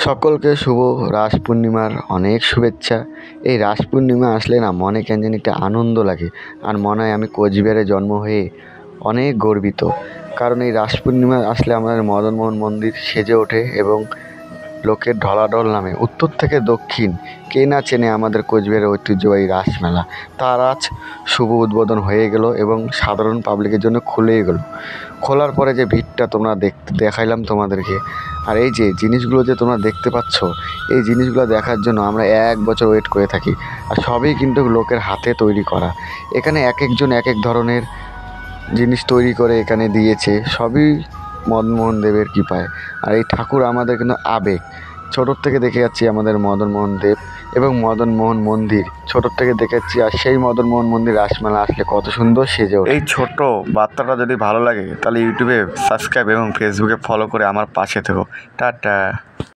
সকলকে শুভ রাস পূর্ণিমার অনেক শুভেচ্ছা। এই রাস পূর্ণিমা আসলে না মনে কেন জানি একটা আনন্দ লাগে, আর মনে হয় আমি কোচবিহারে জন্ম হয়ে অনেক গর্বিত। কারণ এই রাস পূর্ণিমা আসলে আমাদের মদনমোহন মন্দির সেজে ওঠে এবং লোকের ঢলাঢল নামে উত্তর থেকে দক্ষিণ কে না চেনে আমাদের কোচবিহারের ঐতিহ্যবাহী রাসমেলা। তার আজ শুভ উদ্বোধন হয়ে গেল এবং সাধারণ পাবলিকের জন্য খুলেই গেল। খোলার পরে যে ভিড়টা তোমরা দেখাইলাম তোমাদেরকে, আর এই যে জিনিসগুলো যে তোমরা দেখতে পাচ্ছ, এই জিনিসগুলো দেখার জন্য আমরা 1 বছর ওয়েট করে থাকি। আর সবই কিন্তু লোকের হাতে তৈরি করা। এখানে এক একজন এক এক ধরনের জিনিস তৈরি করে এখানে দিয়েছে, সবই মদনমোহন দেবের কৃপায়। আর এই ঠাকুর আমাদের কিন্তু আবেগ। ছোটোর থেকে দেখে যাচ্ছি আমাদের মদনমোহন দেব এবং মদনমোহন মন্দির ছোটোর থেকে দেখে যাচ্ছি, আর সেই মদনমোহন মন্দির রাসমেলা আসলে কত সুন্দর সেজে ওঠে। এই ছোট্ট বার্তাটা যদি ভালো লাগে তাহলে ইউটিউবে সাবস্ক্রাইব এবং ফেসবুকে ফলো করে আমার পাশে থেকো। টাটা।